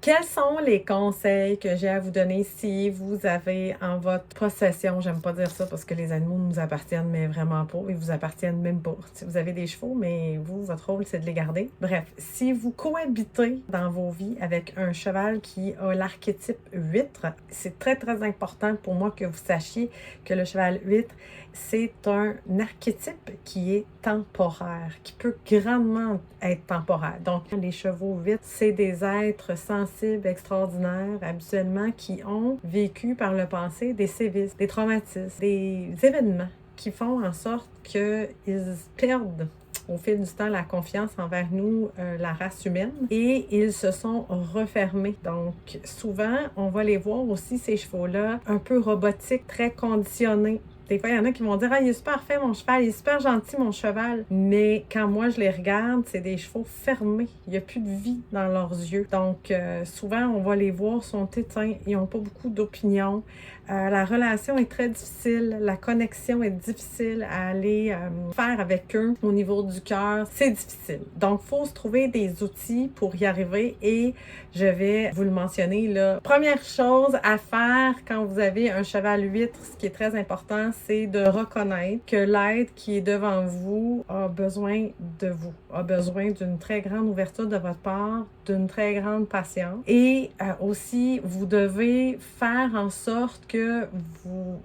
Quels sont les conseils que j'ai à vous donner si vous avez en votre possession, j'aime pas dire ça parce que les animaux nous appartiennent, mais vraiment pas, ils vous appartiennent même pas. Si vous avez des chevaux, mais vous, votre rôle, c'est de les garder. Bref, si vous cohabitez dans vos vies avec un cheval qui a l'archétype huître, c'est très, très important pour moi que vous sachiez que le cheval huître, c'est un archétype qui est temporaire, qui peut grandement être temporaire. Donc, les chevaux huîtres, c'est des êtres sensibles, extraordinaires, habituellement, qui ont vécu par le passé des sévices, des traumatismes, des événements qui font en sorte qu'ils perdent au fil du temps la confiance envers nous, la race humaine, et ils se sont refermés. Donc, souvent, on va les voir aussi, ces chevaux-là, un peu robotiques, très conditionnés. Des fois, il y en a qui vont dire « Ah, il est super fait, mon cheval, il est super gentil, mon cheval. » Mais quand moi, je les regarde, c'est des chevaux fermés. Il n'y a plus de vie dans leurs yeux. Donc, souvent, on va les voir, sont éteints, ils n'ont pas beaucoup d'opinion. La relation est très difficile, la connexion est difficile à aller faire avec eux au niveau du cœur. C'est difficile. Donc, il faut se trouver des outils pour y arriver et je vais vous le mentionner là. Première chose à faire quand vous avez un cheval huître, ce qui est très important, c'est de reconnaître que l'être qui est devant vous a besoin de vous, a besoin d'une très grande ouverture de votre part, d'une très grande patience. Et aussi, vous devez faire en sorte que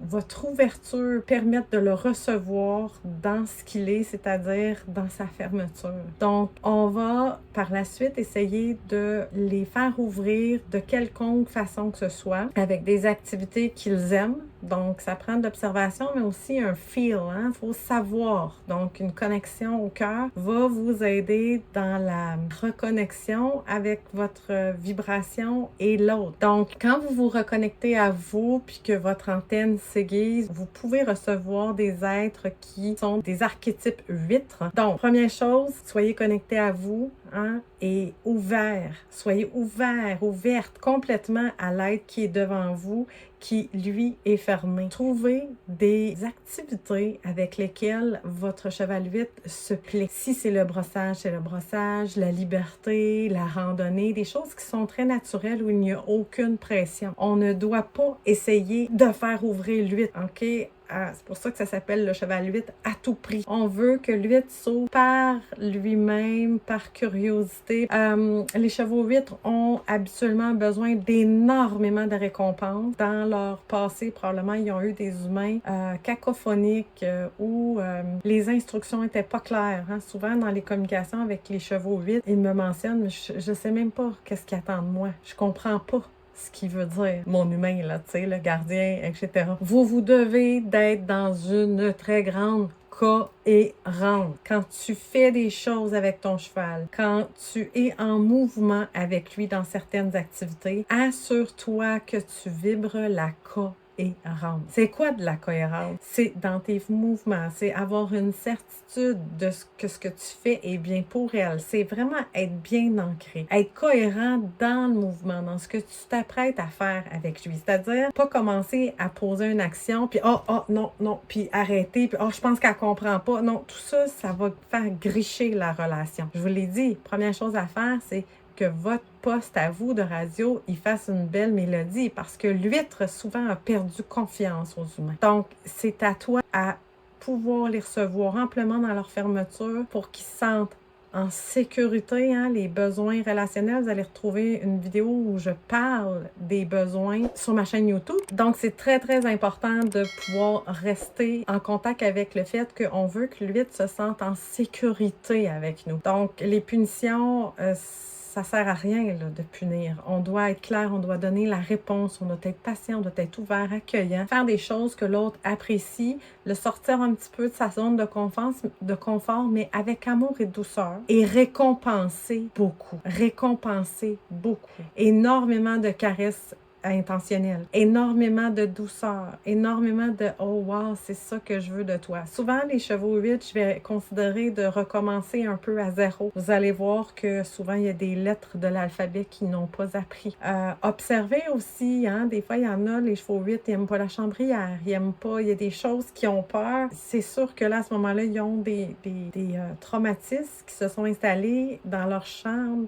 votre ouverture permette de le recevoir dans ce qu'il est, c'est-à-dire dans sa fermeture. Donc, on va par la suite essayer de les faire ouvrir de quelconque façon que ce soit, avec des activités qu'ils aiment. Donc, ça prend de l'observation, mais aussi un feel, hein? Il faut savoir. Donc, une connexion au cœur va vous aider dans la reconnexion avec votre vibration et l'autre. Donc, quand vous vous reconnectez à vous, puis que votre antenne s'aiguise, vous pouvez recevoir des êtres qui sont des archétypes huîtres. Donc, première chose, soyez connectés à vous, hein, et ouvert. Soyez ouvert, ouverte complètement à l'être qui est devant vous, qui, lui, est fermé. Trouvez des activités avec lesquelles votre cheval huître se plaît. Si c'est le brossage, la liberté, la randonnée, des choses qui sont très naturelles où il n'y a aucune pression. On ne doit pas essayer de faire ouvrir l'huître, OK? C'est pour ça que ça s'appelle le cheval huître à tout prix. On veut que l'huître s'ouvre par lui-même, par curiosité. Les chevaux huîtres ont habituellement besoin d'énormément de récompenses. Dans leur passé, probablement, ils ont eu des humains cacophoniques où les instructions n'étaient pas claires. Hein. Souvent, dans les communications avec les chevaux huîtres, ils me mentionnent, mais je sais même pas qu'est-ce qu'ils attendent de moi. Je comprends pas ce qui veut dire mon humain, là, tu sais, le gardien, etc. Vous devez d'être dans une très grande cohérence. Quand tu fais des choses avec ton cheval, quand tu es en mouvement avec lui dans certaines activités, assure-toi que tu vibres la cohérence. C'est quoi de la cohérence? C'est dans tes mouvements, c'est avoir une certitude de ce que tu fais est bien pour elle. C'est vraiment être bien ancré, être cohérent dans le mouvement, dans ce que tu t'apprêtes à faire avec lui. C'est-à-dire, pas commencer à poser une action, puis non, puis arrêter, puis je pense qu'elle comprend pas. Non, tout ça, ça va faire gricher la relation. Je vous l'ai dit, première chose à faire, c'est que votre poste à vous de radio, il fasse une belle mélodie parce que l'huître, souvent, a perdu confiance aux humains. Donc, c'est à toi à pouvoir les recevoir amplement dans leur fermeture pour qu'ils se sentent en sécurité, hein, les besoins relationnels. Vous allez retrouver une vidéo où je parle des besoins sur ma chaîne YouTube. Donc, c'est très, très important de pouvoir rester en contact avec le fait qu'on veut que l'huître se sente en sécurité avec nous. Donc, les punitions, ça sert à rien là, de punir. On doit être clair, on doit donner la réponse, on doit être patient, on doit être ouvert, accueillant, faire des choses que l'autre apprécie, le sortir un petit peu de sa zone de confort, mais avec amour et douceur, et récompenser beaucoup. Énormément de caresses intentionnel. Énormément de douceur, énormément de « Oh wow, c'est ça que je veux de toi ». Souvent, les chevaux 8, je vais considérer de recommencer un peu à zéro. Vous allez voir que souvent, il y a des lettres de l'alphabet qu'ils n'ont pas appris. Observez aussi, hein, des fois, il y en a, les chevaux 8, ils n'aiment pas la chambrière, ils n'aiment pas, il y a des choses qui ont peur. C'est sûr que là, à ce moment-là, ils ont des traumatismes qui se sont installés dans leur chambre,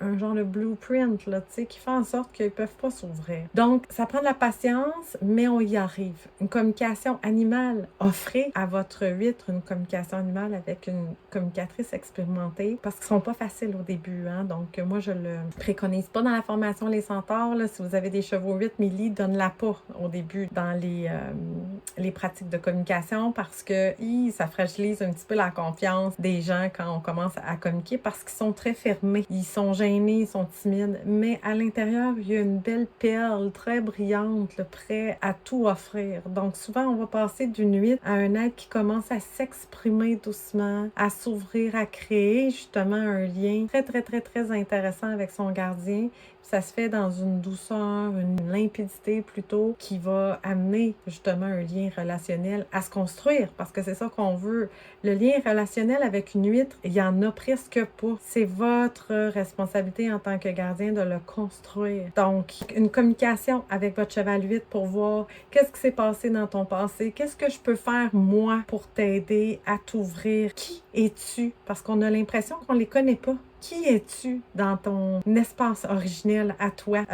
un genre de blueprint là, qui fait en sorte qu'ils ne peuvent pas s'ouvrir. Donc, ça prend de la patience, mais on y arrive. Une communication animale, offrez à votre huître une communication animale avec une communicatrice expérimentée, parce qu'ils ne sont pas faciles au début. Hein? Donc, moi, je le préconise pas dans la formation Les Centaures. Là, si vous avez des chevaux 8, Millie, donne-la pas au début dans les pratiques de communication, parce que ça fragilise un petit peu la confiance des gens quand on commence à communiquer, parce qu'ils sont très fermés. Ils sont gênés, ils sont timides, mais à l'intérieur, il y a une belle perle très brillante, là, prêt à tout offrir. Donc, souvent, on va passer d'une huître à un être qui commence à s'exprimer doucement, à s'ouvrir, à créer justement un lien très, très, très, très intéressant avec son gardien. Ça se fait dans une douceur, une limpidité plutôt, qui va amener justement un lien relationnel à se construire, parce que c'est ça qu'on veut. Le lien relationnel avec une huître, il y en a presque pas. C'est votre responsabilité en tant que gardien de le construire. Donc, une communication avec votre cheval huître pour voir qu'est-ce qui s'est passé dans ton passé, qu'est-ce que je peux faire moi pour t'aider à t'ouvrir. Qui es-tu? Parce qu'on a l'impression qu'on les connaît pas. Qui es-tu dans ton espace originel à toi?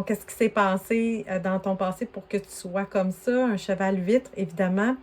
Qu'est-ce qui s'est passé dans ton passé pour que tu sois comme ça? Un cheval huître, évidemment.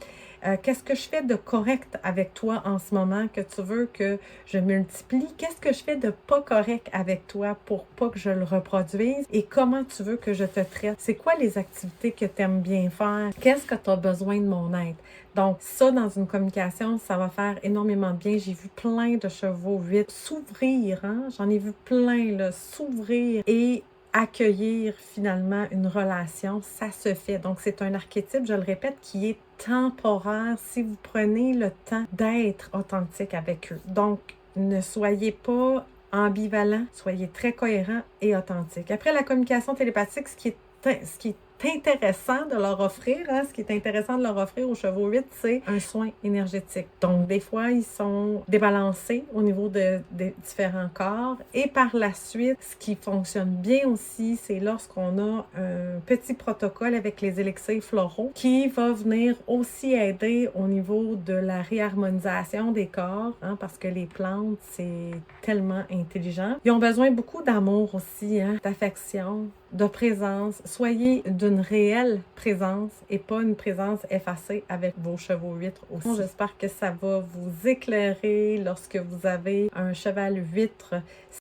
Qu'est-ce que je fais de correct avec toi en ce moment que tu veux que je multiplie? Qu'est-ce que je fais de pas correct avec toi pour pas que je le reproduise? Et comment tu veux que je te traite? C'est quoi les activités que tu aimes bien faire? Qu'est-ce que tu as besoin de mon aide? Donc, ça, dans une communication, ça va faire énormément de bien. J'ai vu plein de chevaux 8 s'ouvrir, hein? J'en ai vu plein, là, s'ouvrir et accueillir finalement une relation, ça se fait. Donc, c'est un archétype, je le répète, qui est temporaire si vous prenez le temps d'être authentique avec eux. Donc, ne soyez pas ambivalent, soyez très cohérent et authentique. Après la communication télépathique, ce qui est intéressant de leur offrir, hein, ce qui est intéressant de leur offrir aux chevaux 8, c'est un soin énergétique. Donc, des fois, ils sont débalancés au niveau des différents corps. Et par la suite, ce qui fonctionne bien aussi, c'est lorsqu'on a un petit protocole avec les élixirs floraux qui va venir aussi aider au niveau de la réharmonisation des corps, hein, parce que les plantes, c'est tellement intelligent. Ils ont besoin beaucoup d'amour aussi, hein, d'affection, de présence. Soyez d'une réelle présence et pas une présence effacée avec vos chevaux huîtres aussi. J'espère que ça va vous éclairer lorsque vous avez un cheval huître.